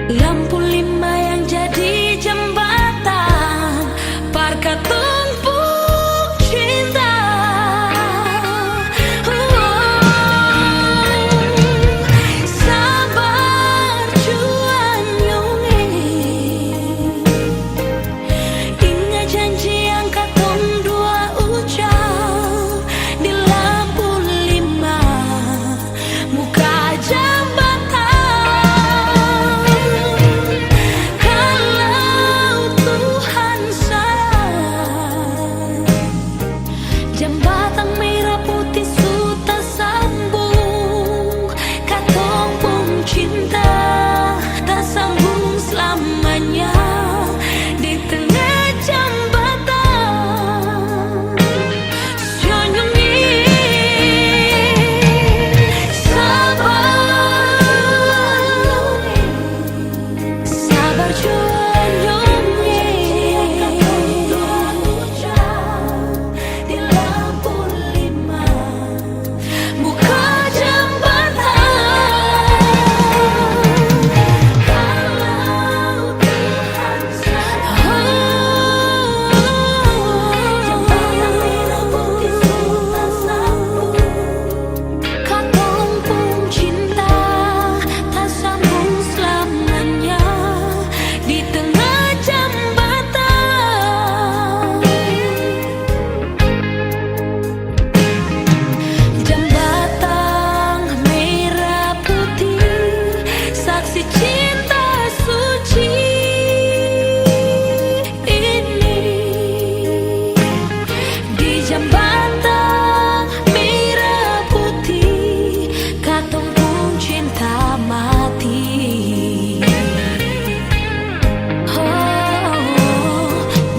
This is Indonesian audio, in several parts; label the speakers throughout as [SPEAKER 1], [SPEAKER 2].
[SPEAKER 1] Lampu lima yang jadi jembatan Parkatun pun cinta. Sabar cuan nyonge. Ingat janji yang katong dua ucap di lampu lima muka jambatan. Jembatan merah putih sudah sambung, katong pun cinta tak sambung selamanya di tengah jembatan. Senyumnya sabar senyumnya di lampu lima buka jembatan. Kalau Tuhan jembatan merah putih sudah sambung, katong pun cinta tak sambung selamanya di tengah jembatan. Jembatan merah putih, saksi cinta suci ini. Di jembatan merah putih, katong pun cinta mati.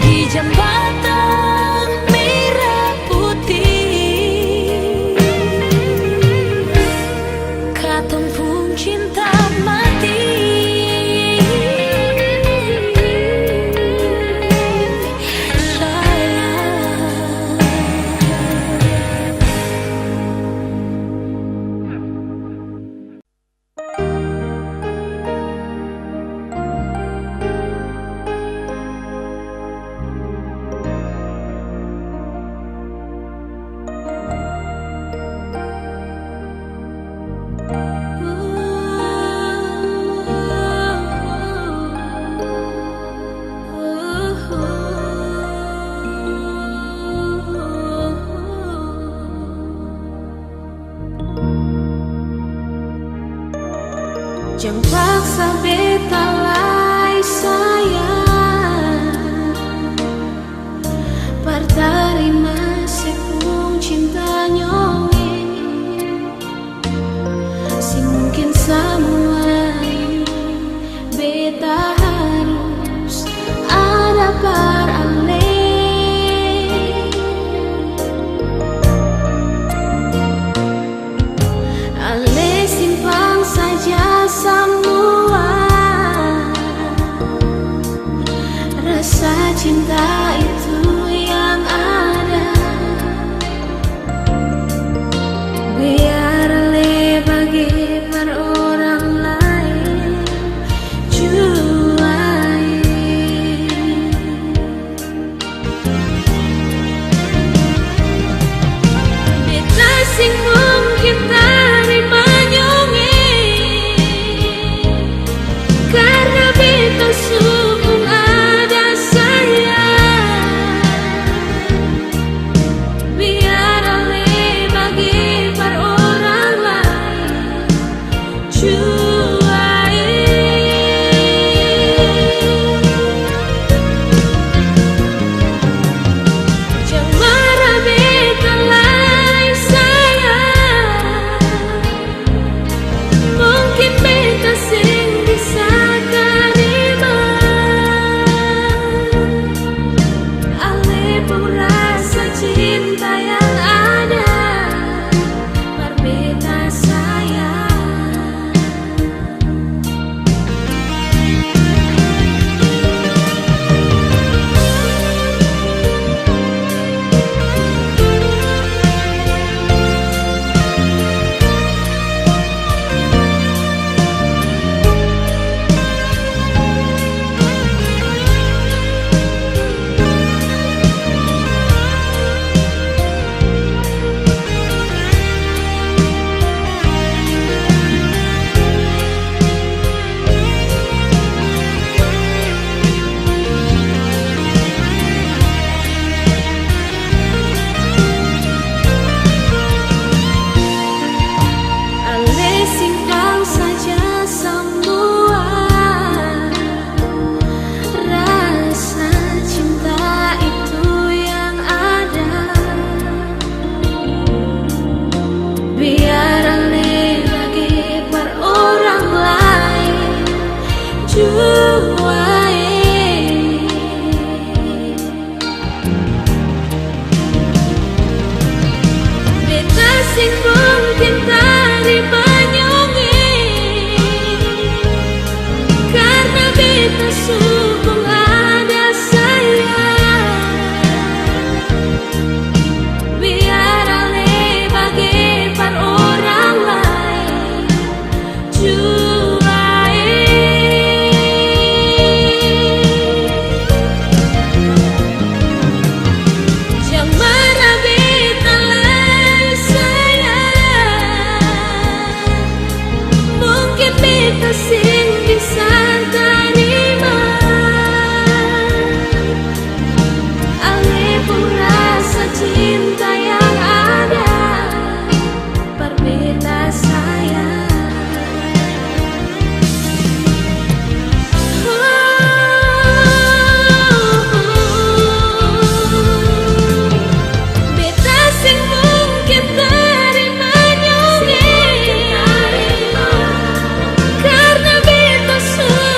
[SPEAKER 1] Di jembatan merah putih, katong pun cinta mati.
[SPEAKER 2] Jangan paksa beta lai sayang, partarima sepung cinta nyonge. Si mungkin semua ini beta harus ada parale. Ale simpang saja semua rasa cinta itu yang ada. Biar le bagi per orang lain juai. Beta sing mungkin terima nyonge, karena beta sungguh ada sayang. Biar ale bagi per orang lain juai. Jangan marah beta lai sayang, mungkin beta sing bisa terima. Ale pun rasa cinta yang ada, berbeda sayang. Sing bisa terima alipun rasa cinta yang ada berbeda sayang. Beta sing mungkin terima nyonge karena beta sudah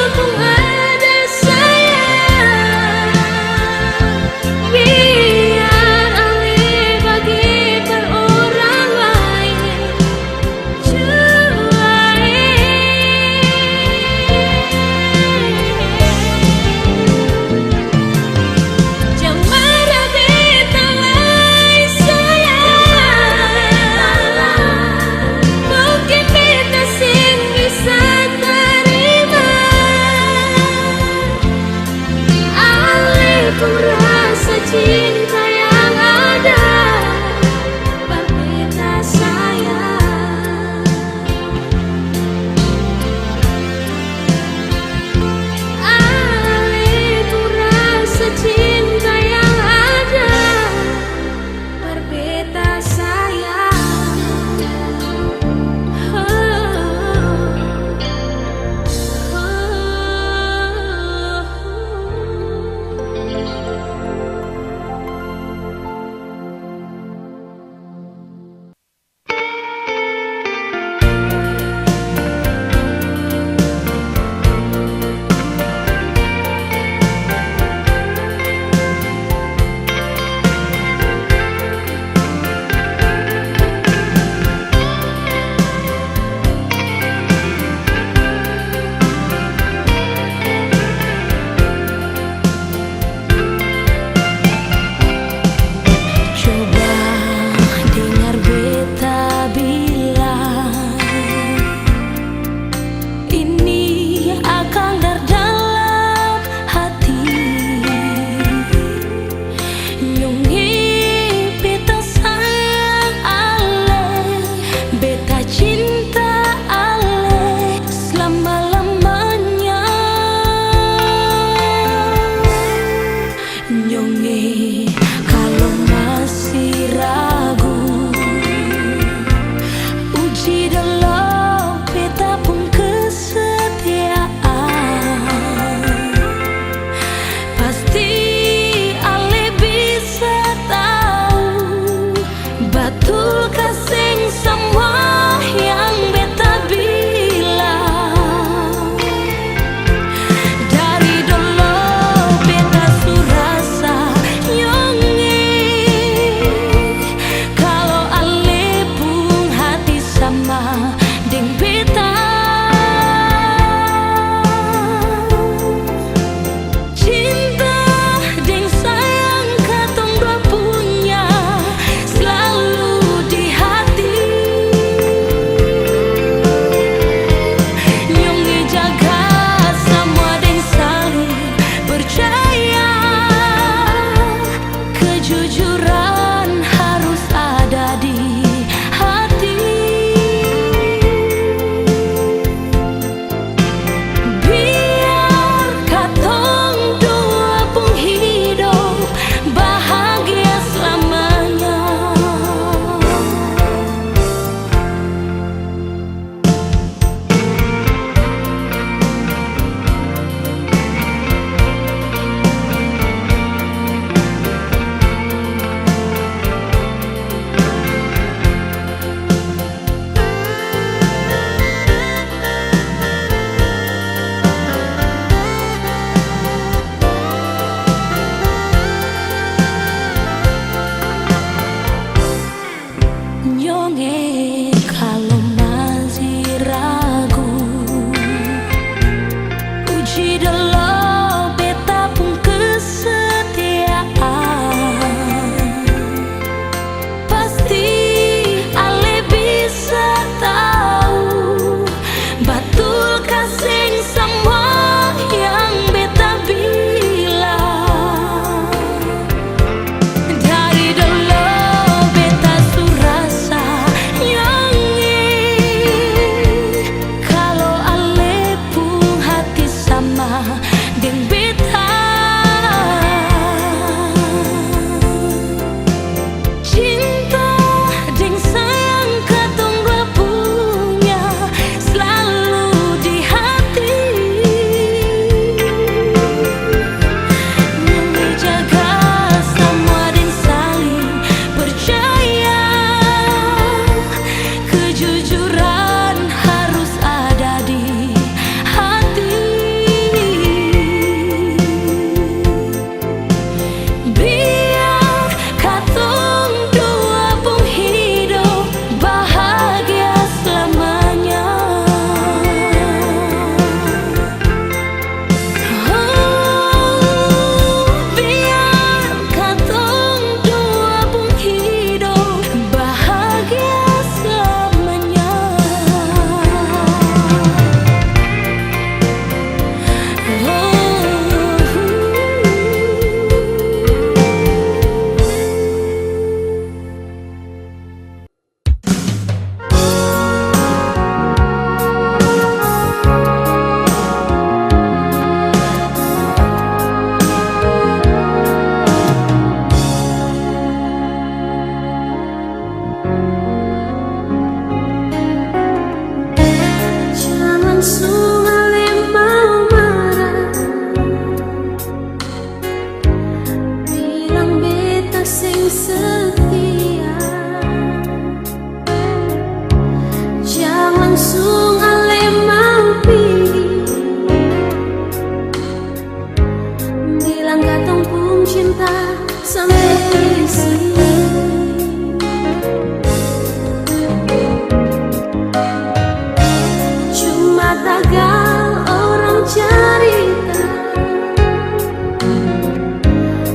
[SPEAKER 2] tagal orang cerita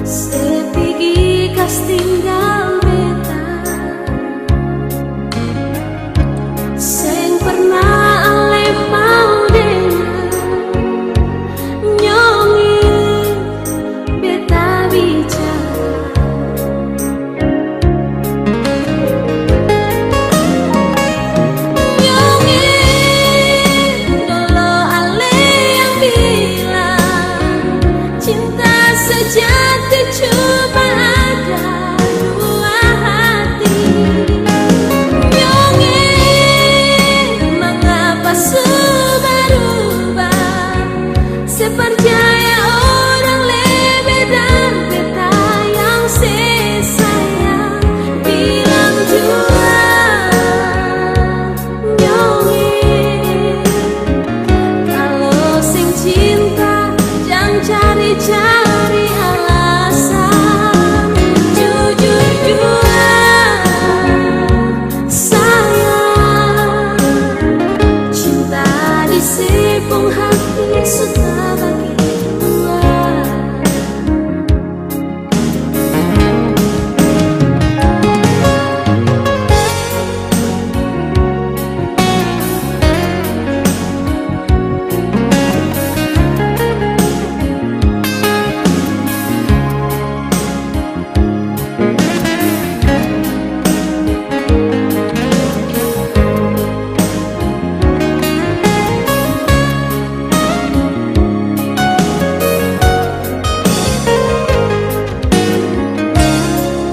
[SPEAKER 2] sepigi kas tinggal beta seng pernah ale mau dengar nyongi beta bicara nyongi dolo ale yang bilang cinta sejati cuma ada dua hati nyongi mengapa sudah berubah sepercaya orang lebih dan beta yang sayang bilang jua nyongi kalau sing cinta jangan cari-cari alasan jujur jua sayang cinta disipung hati suka bagi dua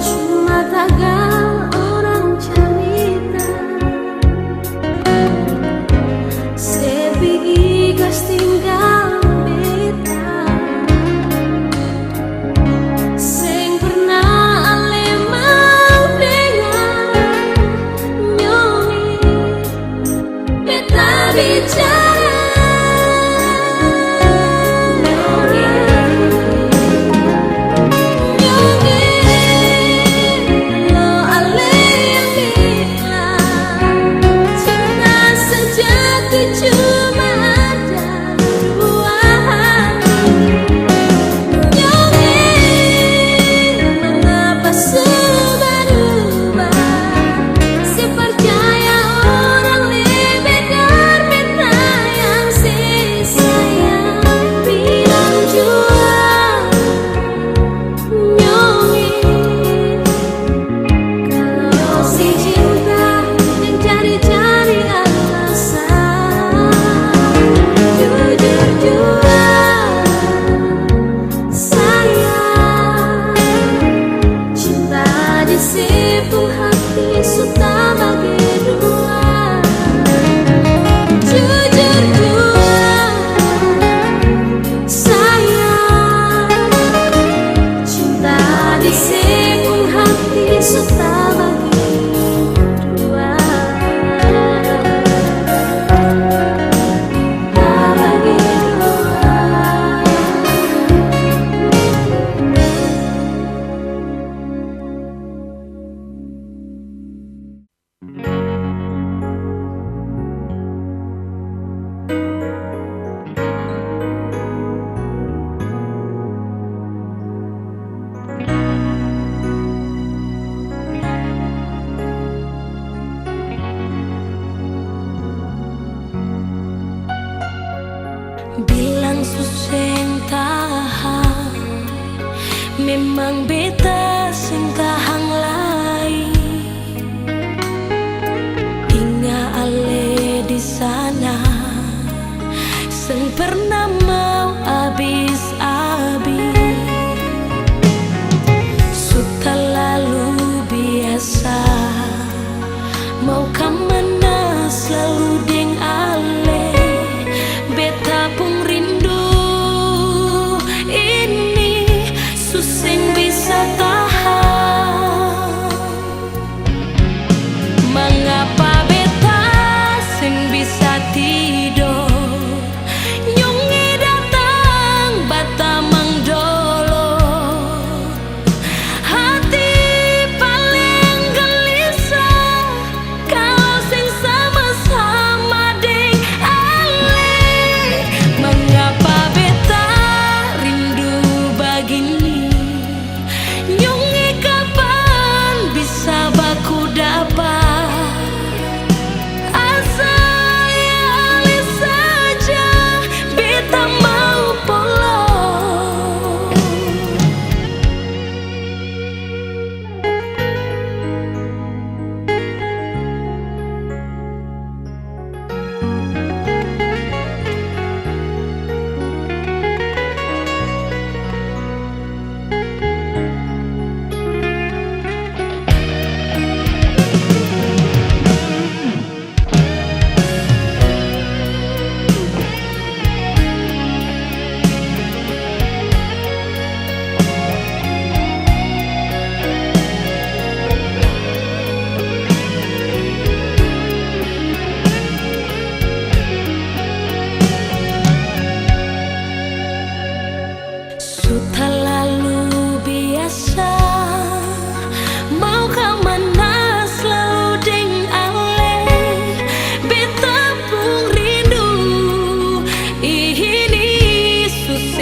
[SPEAKER 2] cuma tagal orang cerita sepigi gas tinggal beta seng pernah ale mau dengar nyongi beta bicara nyongi lo ale yang bilang cinta sejati cuma ada dua hati nyongi mengapa sudah berubah sepercaya orang lebih dan beta yang sayang bilang jua nyongi kalau si cinta yang cari-cari alasan jujur jua sayang cinta disipung hati suka bagi dua jujur jua sayang cinta disipung hati suka bagi dua bagi dua.
[SPEAKER 1] Bilang suseng tahan memang beta sing tahang lain hingga ale di sana seng pernah mau habis-habis suka lalu biasa mau kemana selalu deng ale beta pun rindu ini suseng bisa tahan mengapa beta sing bisa tidur nyongi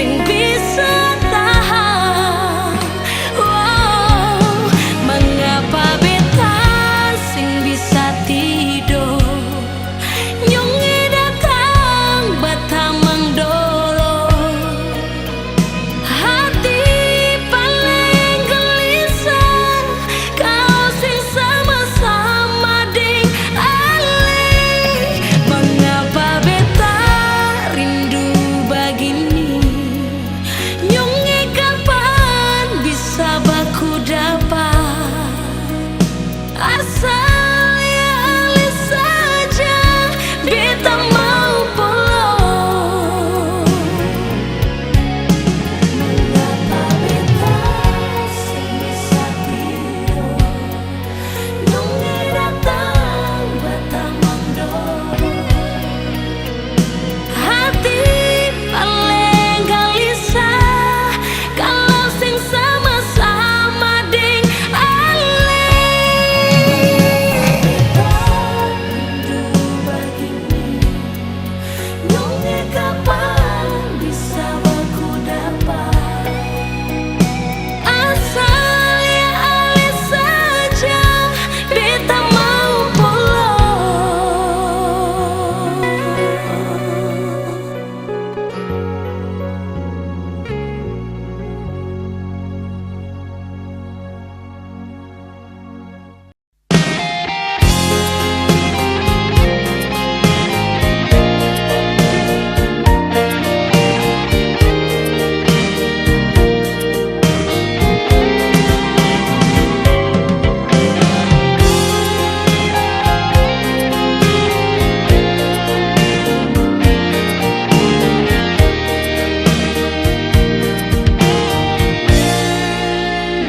[SPEAKER 1] sing bisa tahan. Oh, mengapa beta sing bisa tidur nyonge datang batamang dolo. Hati paling gelisah kau sing sama-sama ding alih. Mengapa beta rindu begini nyonge kapan bisa baku dapat. Asal ya alih saja beta mau pulang. Mengapa beta sing bisa tidur nyonge datang batamang dolo. Hati paling gelisah kalau sing sama-sama ding alih. Rindu begini nyonge kapan bisa baku dapat. Asal ya alih saja beta mau pulang.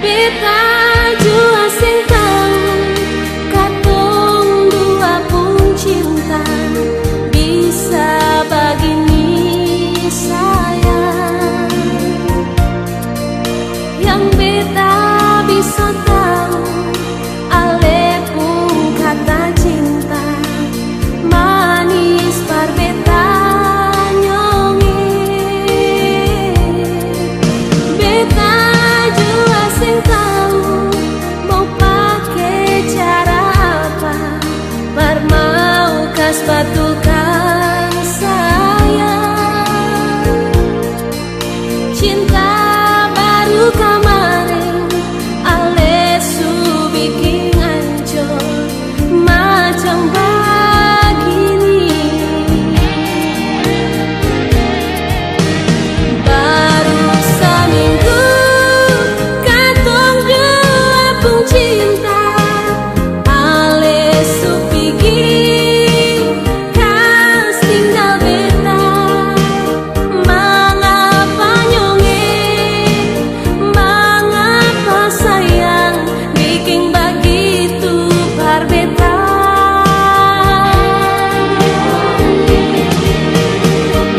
[SPEAKER 1] Beta jua sing tahu katong dua pun cinta bisa begini sayang. Yang beta bisa tahu ale pun kata cinta manis par beta nyonge. Beta jua sing tahu mau pakai cara apa par mau kas patukan sayang. Cinta baru kemarin ale su bikin hancur macam begini. Baru seminggu katong dua pun cinta ale su pikir kas tinggal beta. Mengapa nyonge, mengapa sayang bikin begitu par beta.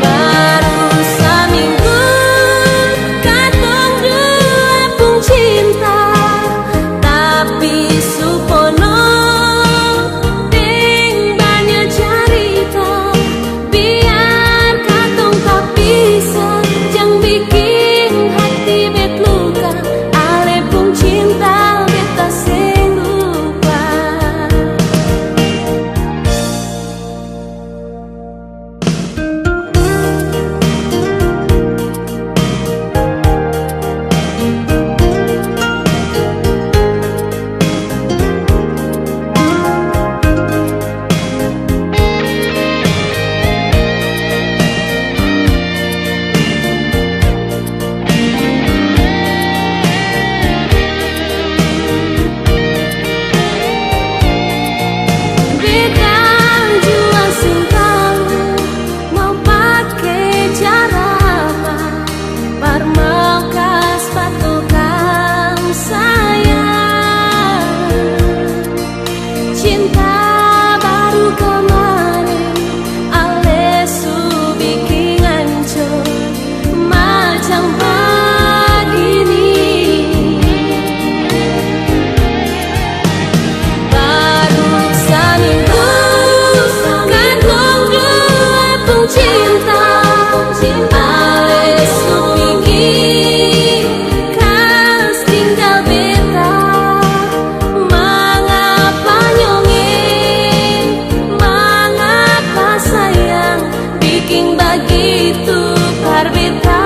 [SPEAKER 1] Baru seminggu katong dua pun cinta tapi supono deng banyak cerita. Biar katong tak bisa jang bikin hati bet luka. Ale pun cinta beta sing lupa. Beta jua sing tahu mau pakai cara apa par mau kas patukan sayang. Cinta baru kemarin ale su bikin hancur macam begini. Baru seminggu katong dua pun cinta ale su begitu berbeda.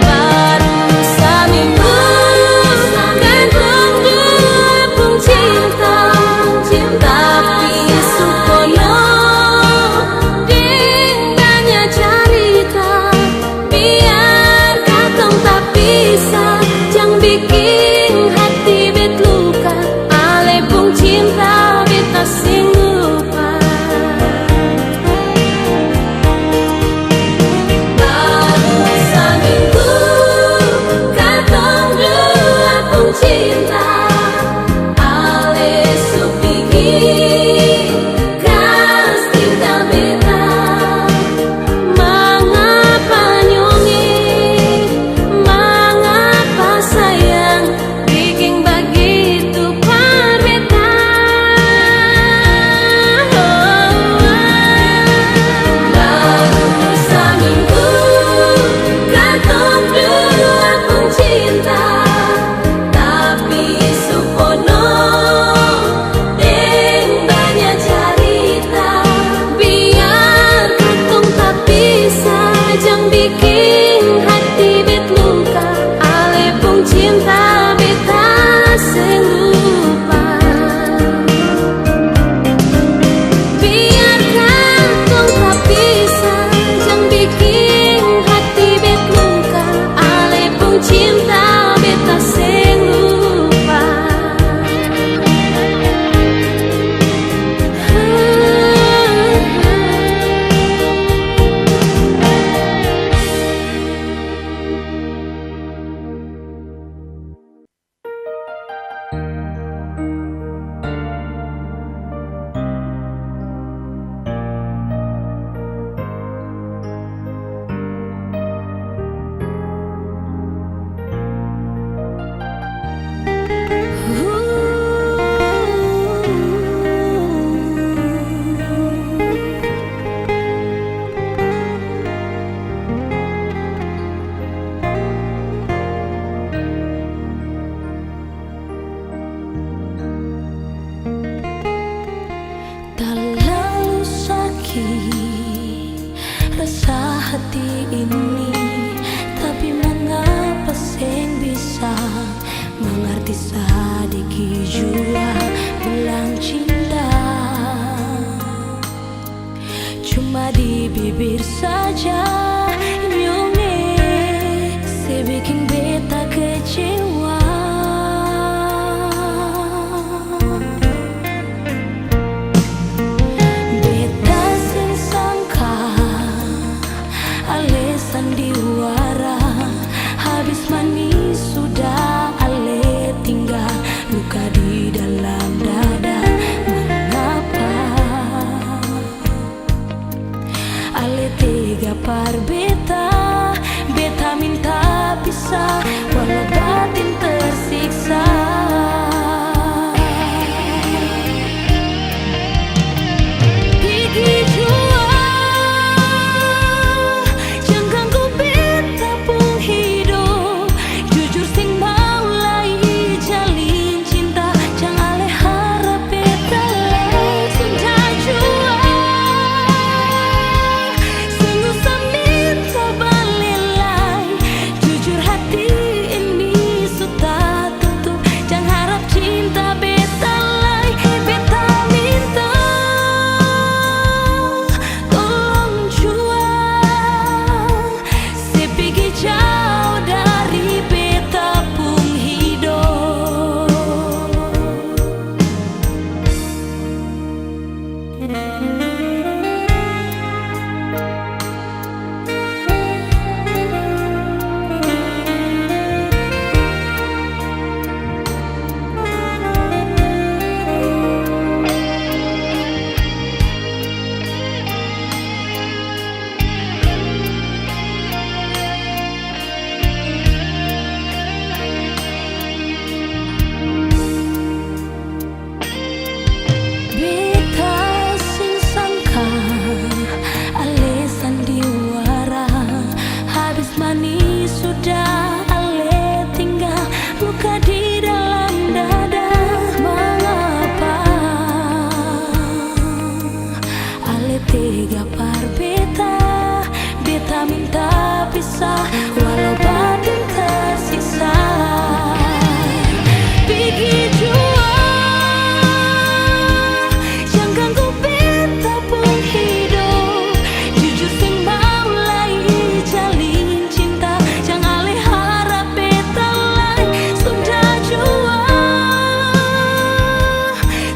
[SPEAKER 1] Baru seminggu gantung dua pun cinta, tapi supono dindanya cerita. Biar katong tak bisa, jangan bikin hati bet luka. Ale pun cinta beta sing lupa. Baru seminggu katong dua pun cinta, ale su bikin kas cinta beta. Mengapa nyongeng, mengapa sayang, bikin begitu berbeda. Baru seminggu katong dua pun cinta, tapi supono deng banyak cerita. Biar katong tak bisa, jangan bikin hati bet luka. Ale pun cinta beta sing lupa. Biar katong tak bisa, jangan bikin hati bet luka. Ale pun cinta beta sing lupa. Terlalu sakit rasa hati ini, tapi mengapa sing bisa mengerti sedikit jua bilang cinta. Cuma di bibir saja nyonge, sebikin beta kecewa. Beta sing sangka ale sandiwara, habis manis sudah ale tinggal luka di dalam dada. Mengapa ale tega par beta, beta minta pisah walau batin tersiksa. Gigi jua jangan ganggu beta pun hidup. Jujur sing mau lai jalin cinta, jangan ale harap beta lai sudah jua. Sungguh saya minta balik lai, jujur hati ini sudah tutup. Jangan harap cinta beta lai, beta minta tolong jua. Sepigi jauh dari beta pun hidup. Beta sing tega par beta, beta minta pisah walau batin tersiksa. Pergi jua, jangan ganggu beta pun hidup. Jujur sing mau lai jalin cinta, jangan alih harap beta lai sudah jua.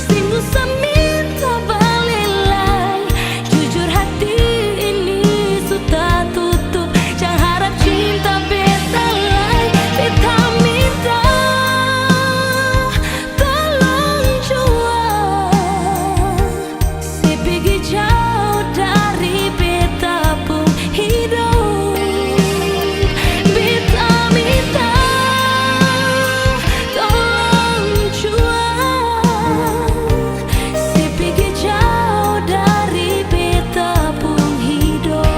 [SPEAKER 1] Sing usah minta balik lai, jujur hati ini sudah tutup. Jangan harap cinta beta lai, beta minta tolong jua. Si pergi jauh dari beta pun hidup. Beta minta tolong jua. Si pergi jauh dari beta pun hidup.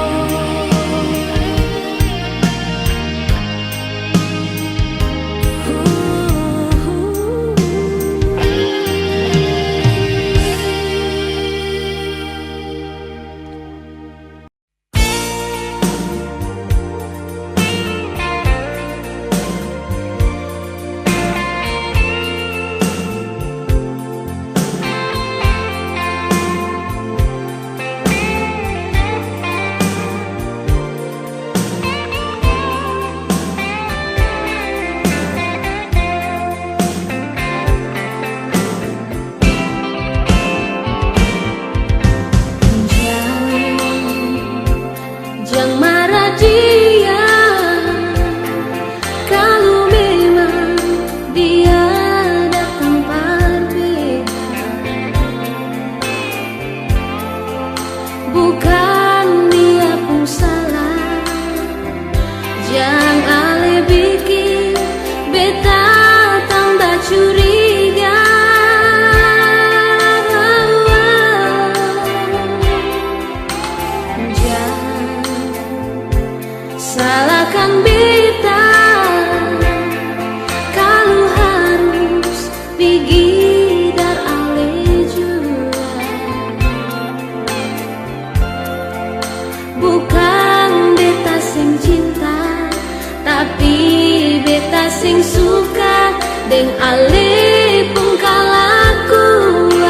[SPEAKER 1] Jangan marah dia kalau memang dia datang par beta. Bukan dia pun salah, jangan ale bikin beta tambah curiga. Salahkan beta kalau harus pergi dar ale jua. Bukan beta sing cinta, tapi beta sing suka deng ale pun kalakuan.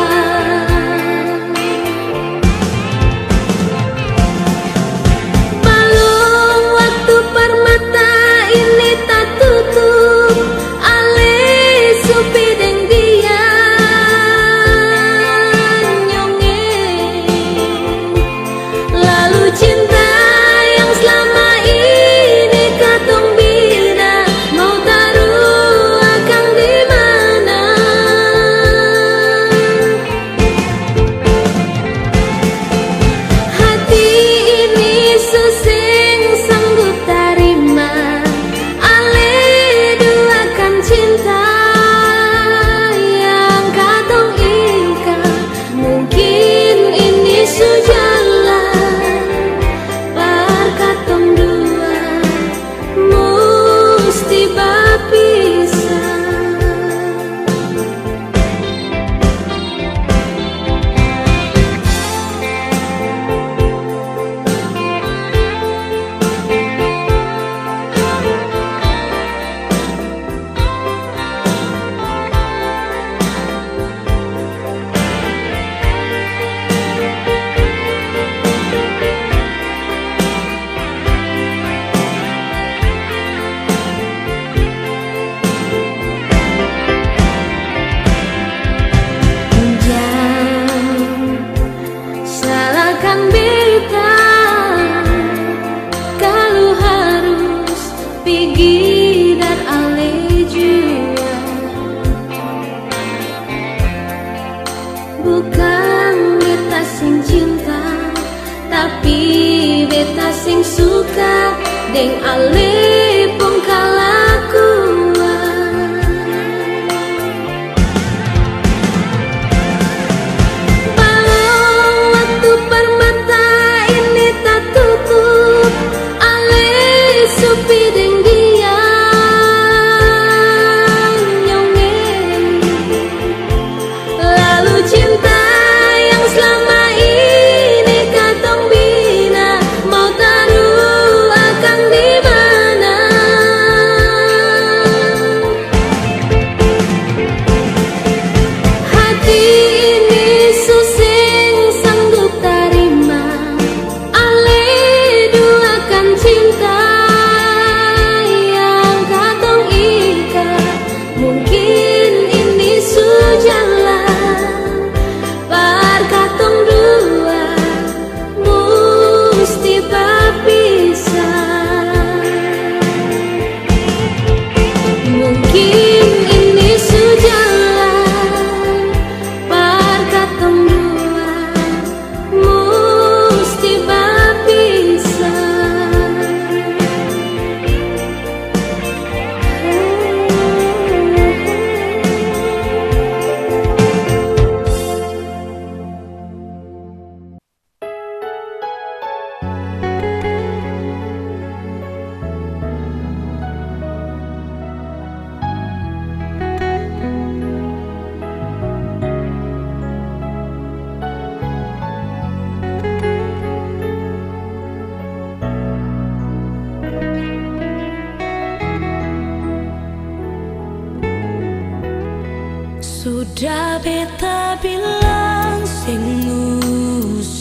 [SPEAKER 1] Bukan beta sing cinta, tapi beta sing suka deng ale pun kalakuan. Walau waktu permata ini tak tutup, ale supi deng dia nyongeng. Lalu cinta yang selama ini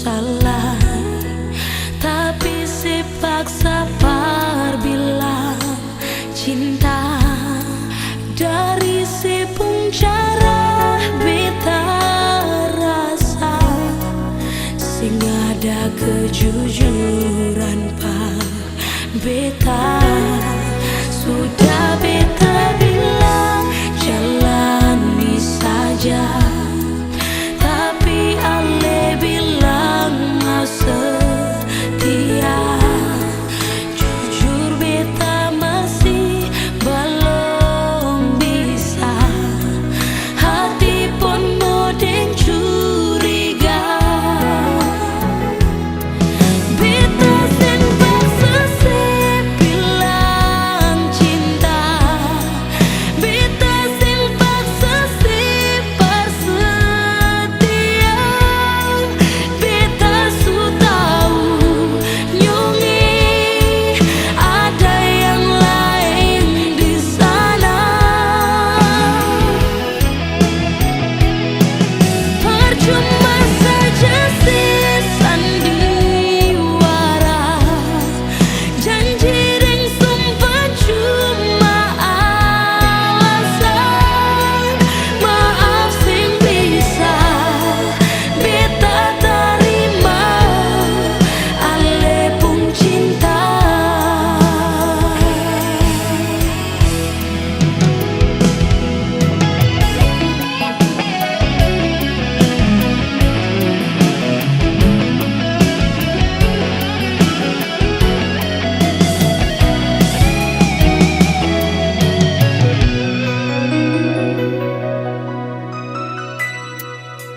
[SPEAKER 1] salah, tapi sepaksa par bilang cinta dari sepung cara beta rasa, sing ada kejujuran par beta. Sudah beta bilang jalani saja, tapi Ale bilang mau setia. Jujur beta masih belum bisa, hati pun modeng curiga. Beta sen paksa se bilang cinta, beta sen paksa se bersetia. Beta su tahu nyungi ada yang lain di sana. Percuma saja si sandiwara, janji dan sumpah cuma alasan. Maaf sing bisa beta terima, Ale pun cinta.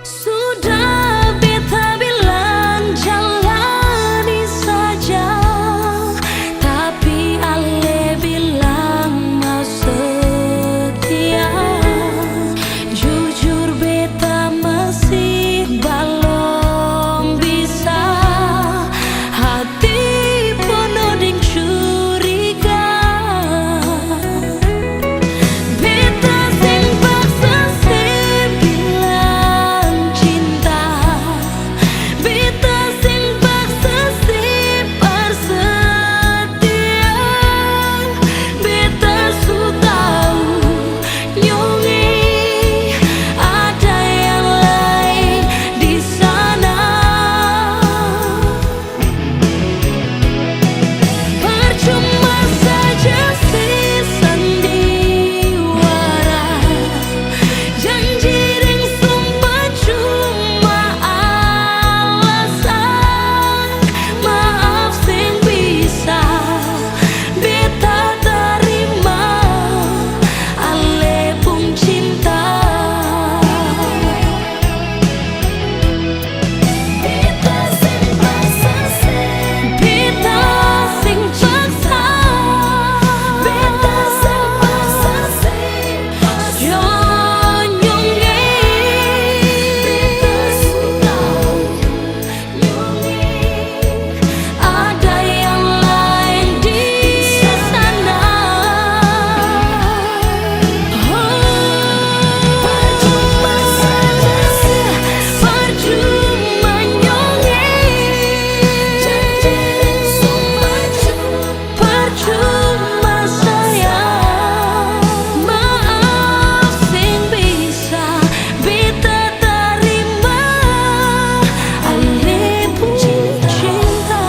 [SPEAKER 1] Sudah beta bilang jalani saja, tapi Ale bilang mau setia. Jujur beta masih belum bisa, hati penuh dengan curiga. Beta sing paksa se bilang cinta, beta sing paksa se bersetia. Beta su tahu nyungi ada yang lain di sana. Percuma saja si sandiwara, janji dan sumpah cuma alasan. Maaf sing bisa beta terima, Ale pun cinta. Beta sing paksa se, beta sing paksa, beta sing paksa se nyungi. Beta su tahu nyungi ada yang lain di sana. Percuma saja se, percuma nyungi, janji dan sumpah percuma sayang. Maaf sing bisa beta terima, Ale pun cinta.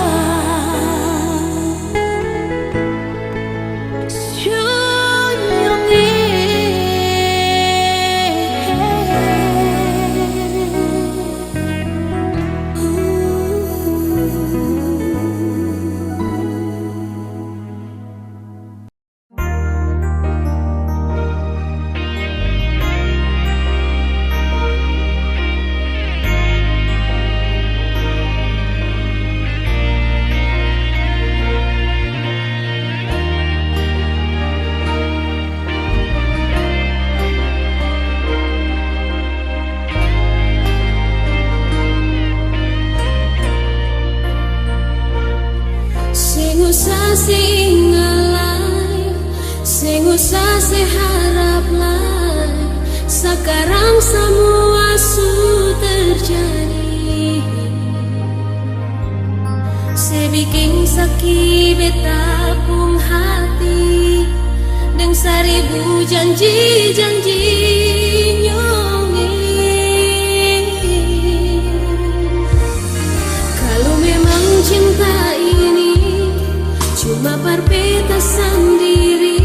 [SPEAKER 2] Sing usah sing alay, sing usah se harap lay. Sekarang semua su terjadi. bikin sakit beta pun hati dengan seribu janji-janji nyongeng. Kalau memang cinta ini cuma beta sendiri,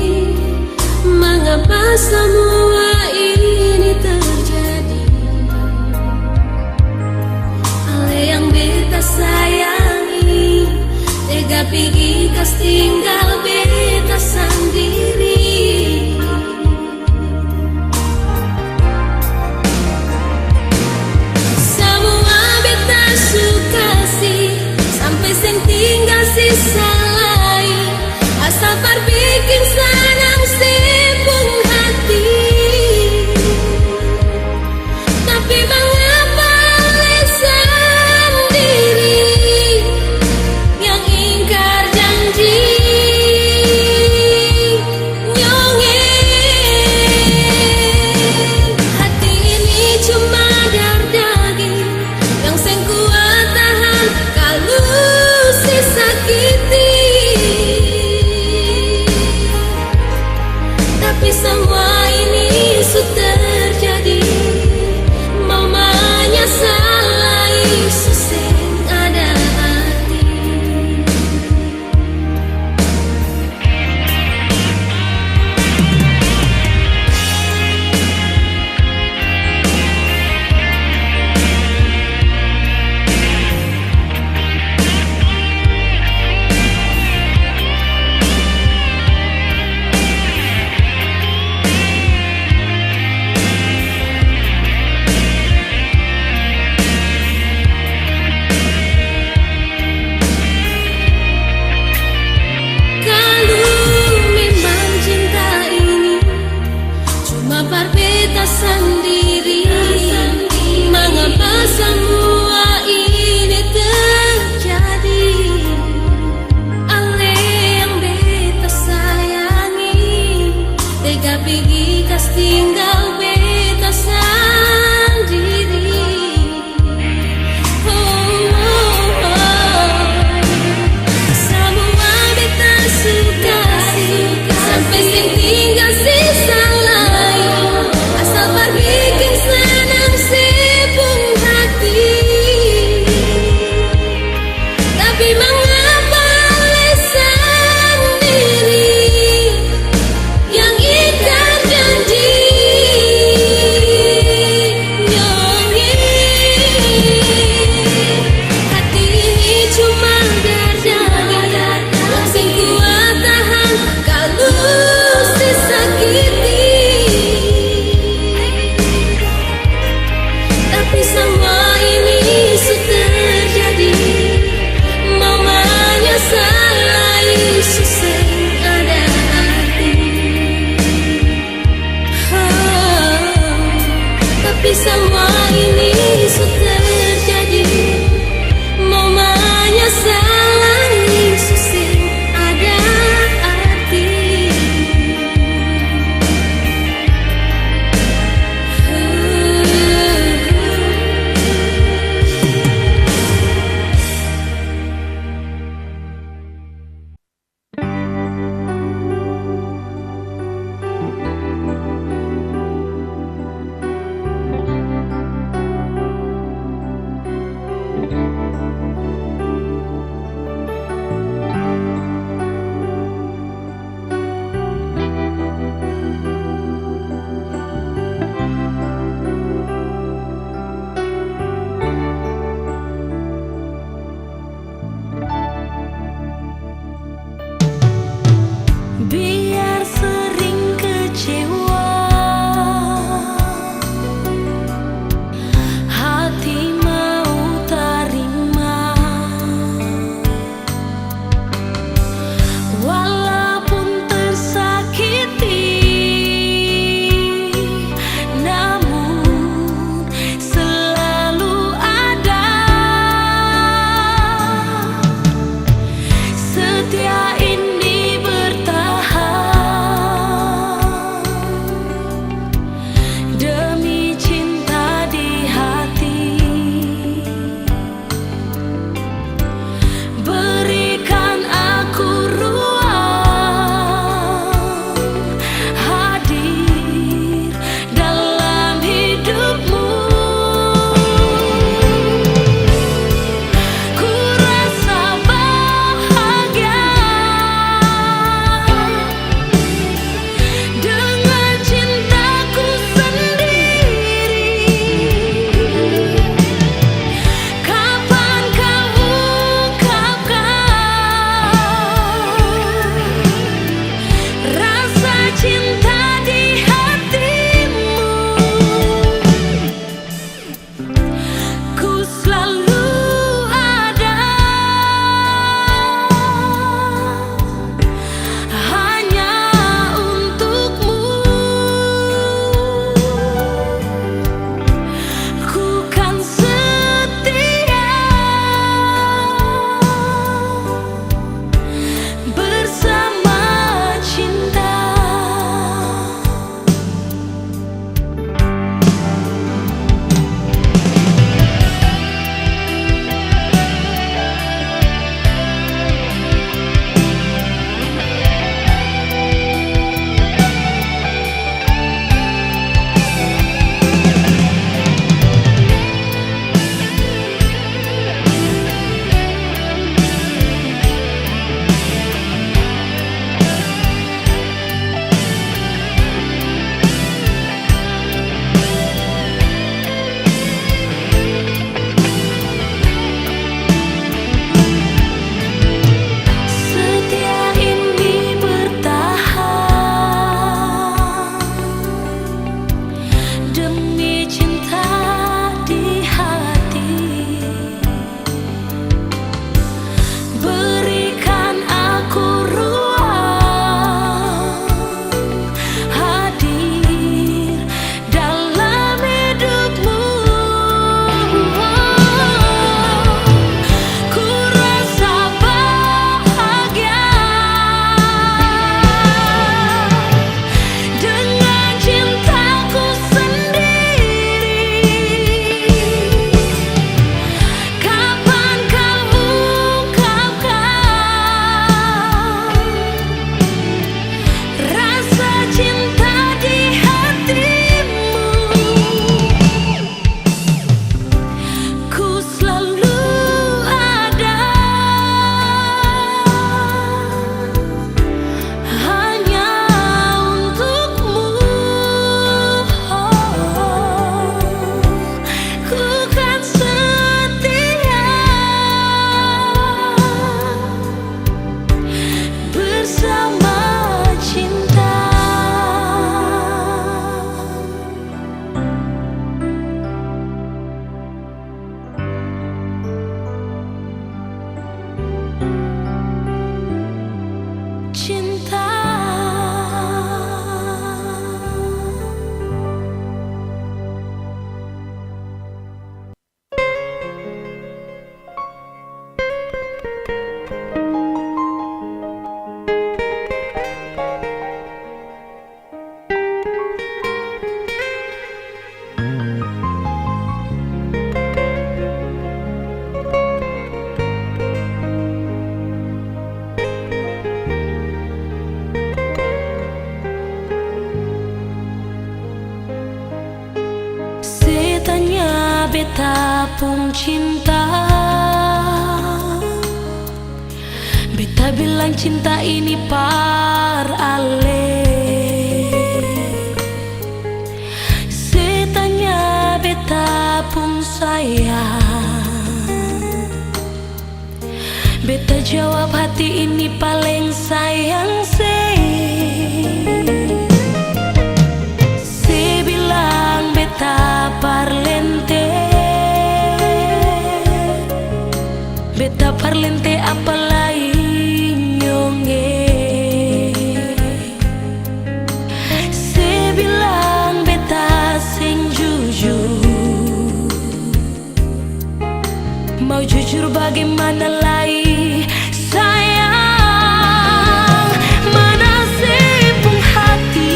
[SPEAKER 2] mengapa semua ini terjadi? Ale yang beta sayangi tega pergi kas tinggal beta sendiri. Semua beta suka sih, sampai sing tinggal sisa lain, asal bikin senang sibuk hati. Tapi mengapa le sendiri yang ingkar janji?
[SPEAKER 1] pun cinta. Beta bilang cinta ini par ale. Setanya beta pun sayang. Beta jawab hati ini paling sayang se. Se bilang beta parlente. Beta parlente apa lain nyonge. Se bilang beta sing jujur. Mau jujur bagaimana lagi sayang. Mana sepung hati,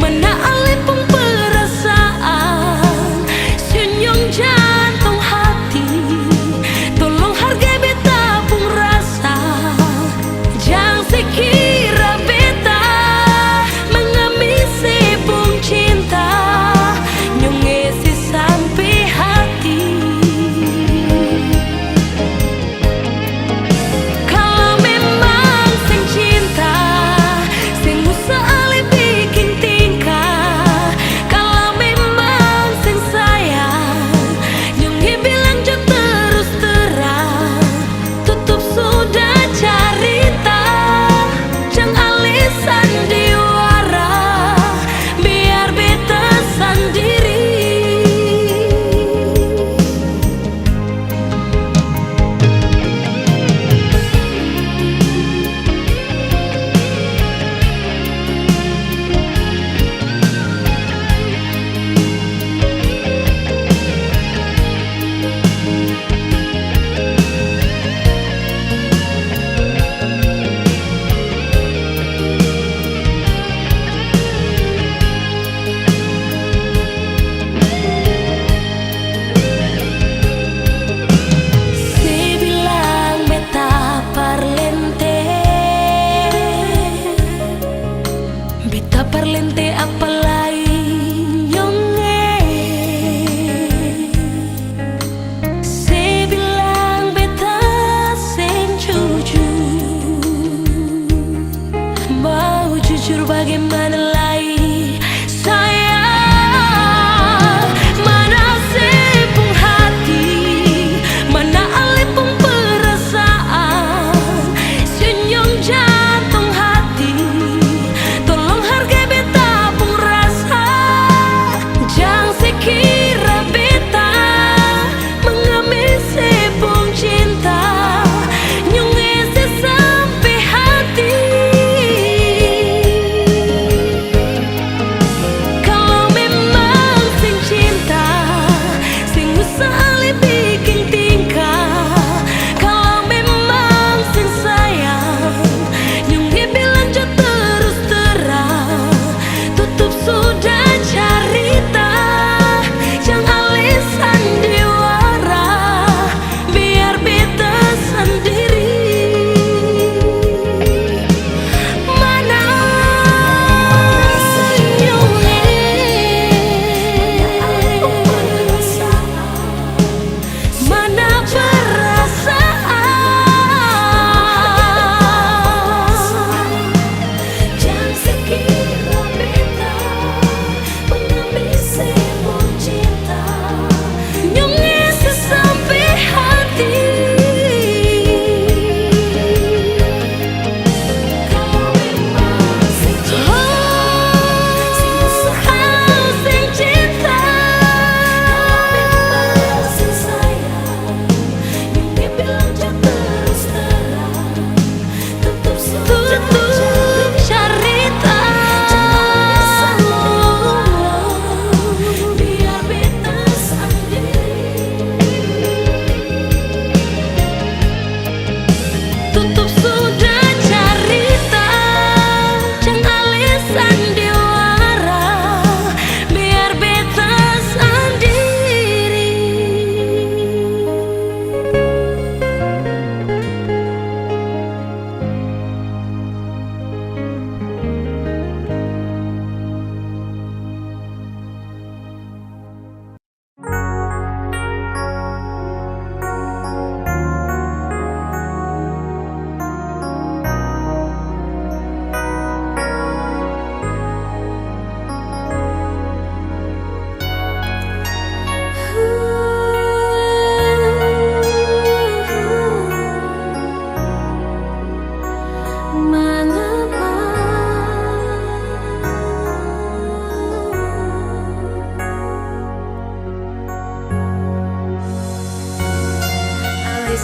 [SPEAKER 1] mana ale pun perasaan. Senyum jantung hati, tolong hargai beta pun rasa. Jangan sekira beta mengambil sepung cinta, nyonge si sampai hati.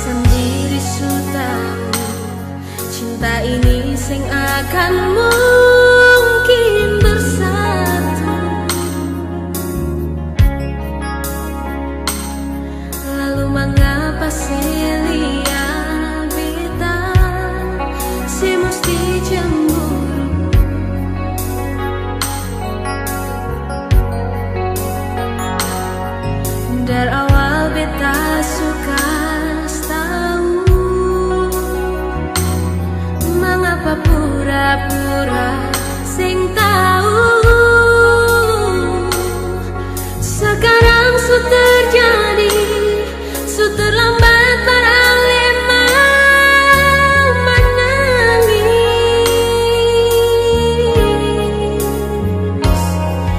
[SPEAKER 2] sendiri sudah cinta ini sing akan mungkin bersatu. Lalu mengapa Celia beta si mesti cemburu? Dari awal beta suka tahu mengapa pura-pura sing tahu. Sekarang su terjadi, su terlambat para lema menangis.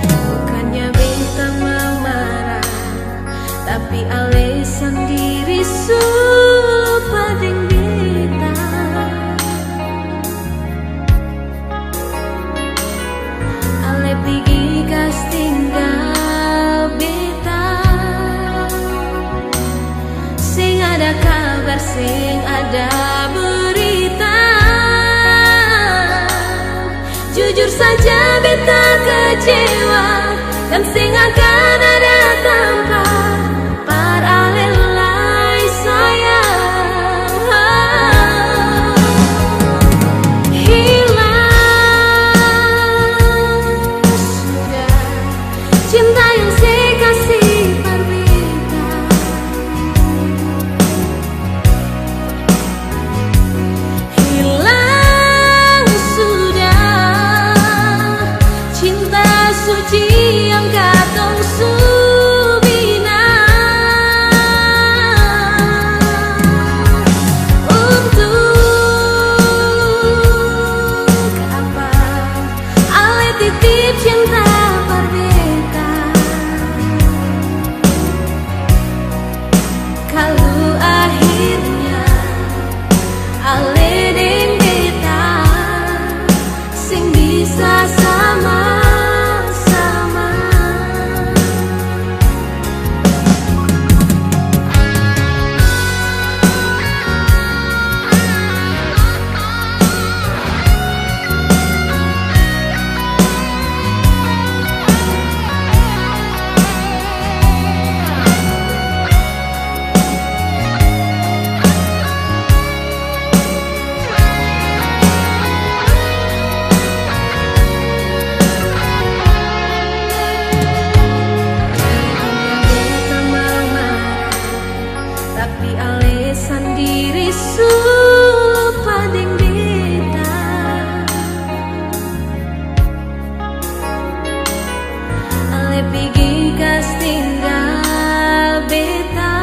[SPEAKER 2] Bukannya beta memarah, tapi alasan diri su pading beta. Ale pigi kas tinggal beta, sing ada kabar, sing ada berita. Jujur saja beta kecewa, dan sing akan ada tanpa paralelai sayang. Hilang sudah cinta yang saya kasih berbeda. Hilang sudah cinta suci yang katong subina. Untuk apa ale titip cinta berbeda, kalau akhirnya ale deng beta sing bisa sama-sama. Beta memarah, tapi alasan diri su pading beta. Ale pigi kas tinggal beta,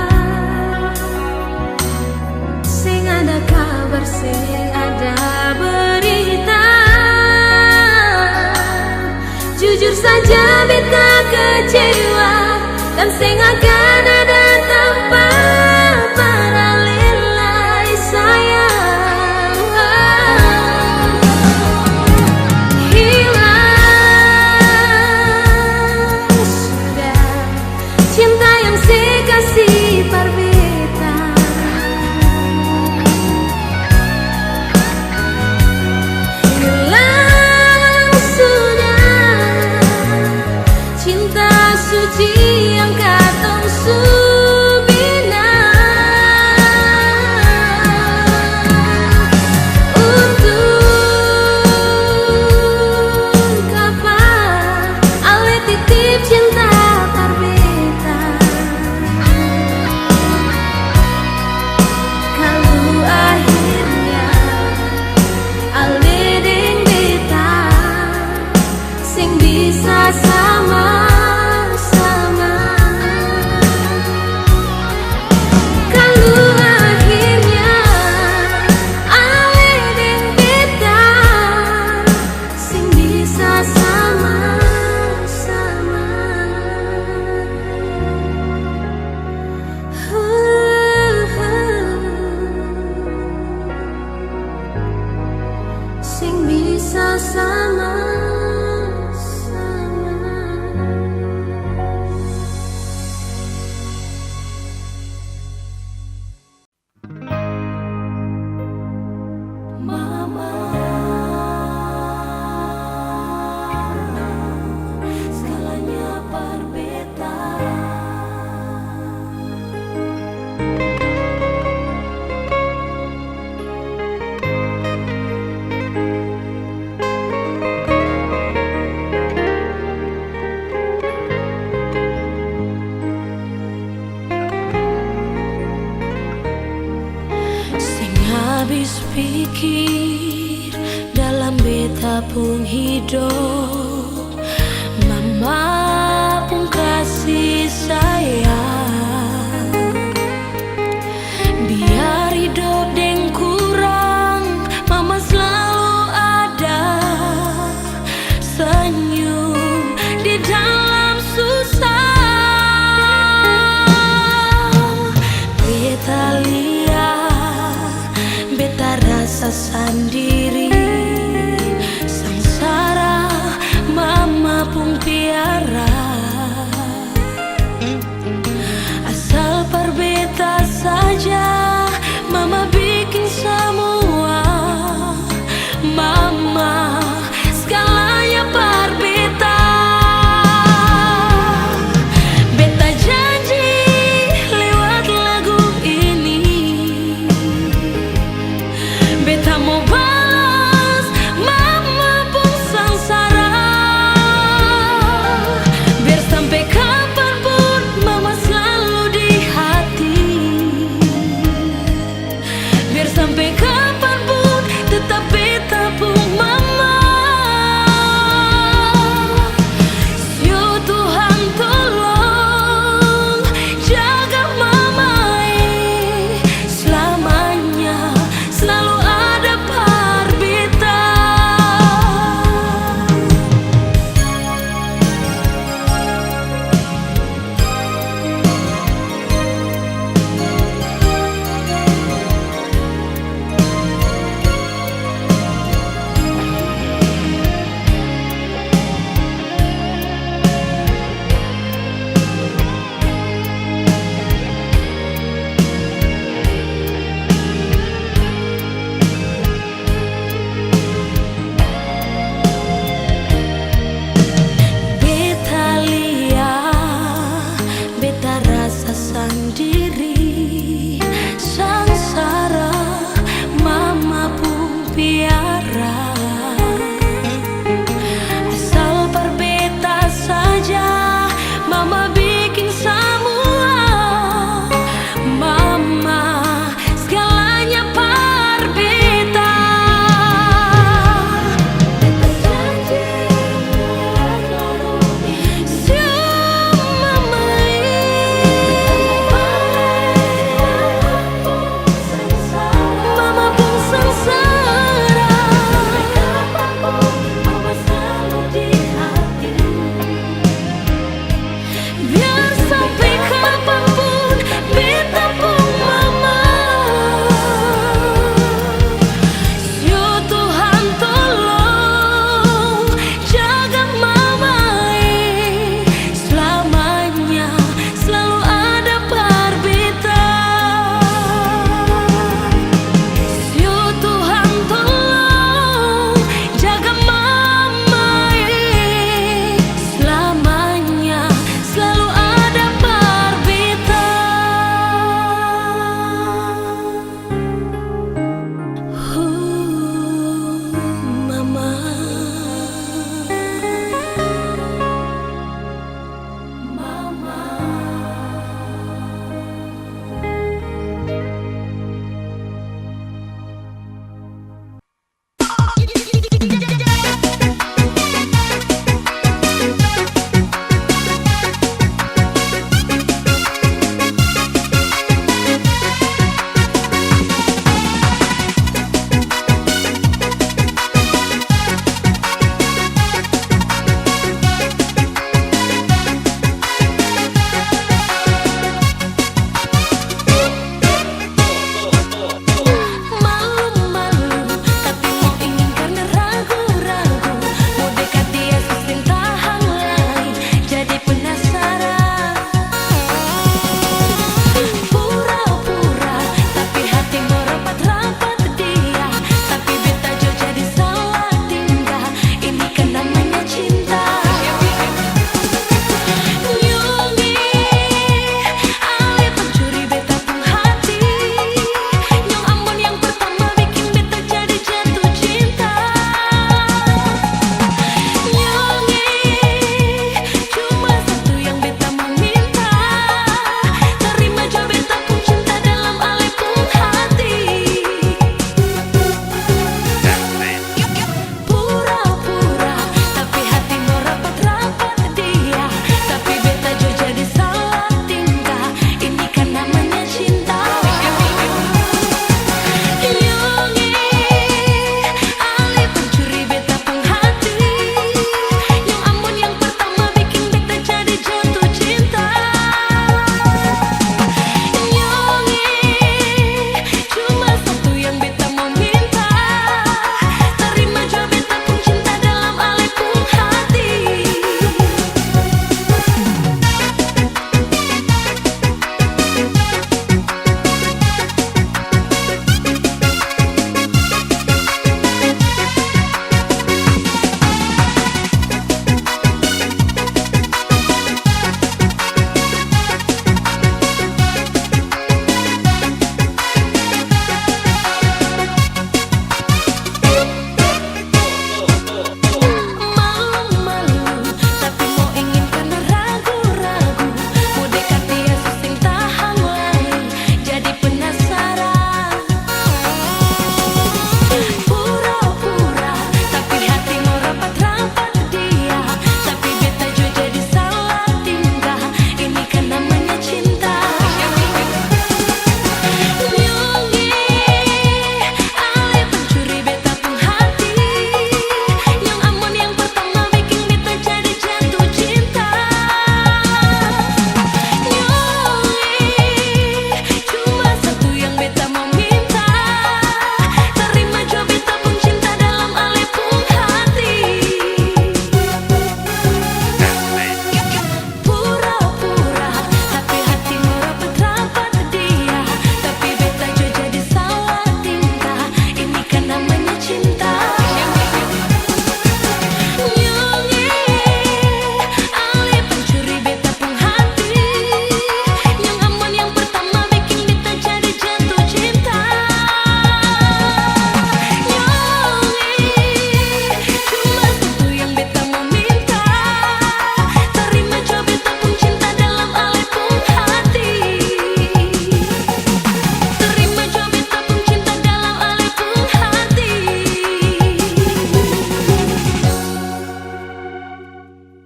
[SPEAKER 2] sing ada kabar, sing ada berita. Jujur saja beta kecewa, dan sing akan ada tanpa paralelai sayang. Hilang sudah cinta yang saya kasih berbeda. Hilang sudah cinta suci yang katong
[SPEAKER 1] habis pikir dalam beta pun hidup, mama pun kasih sayang.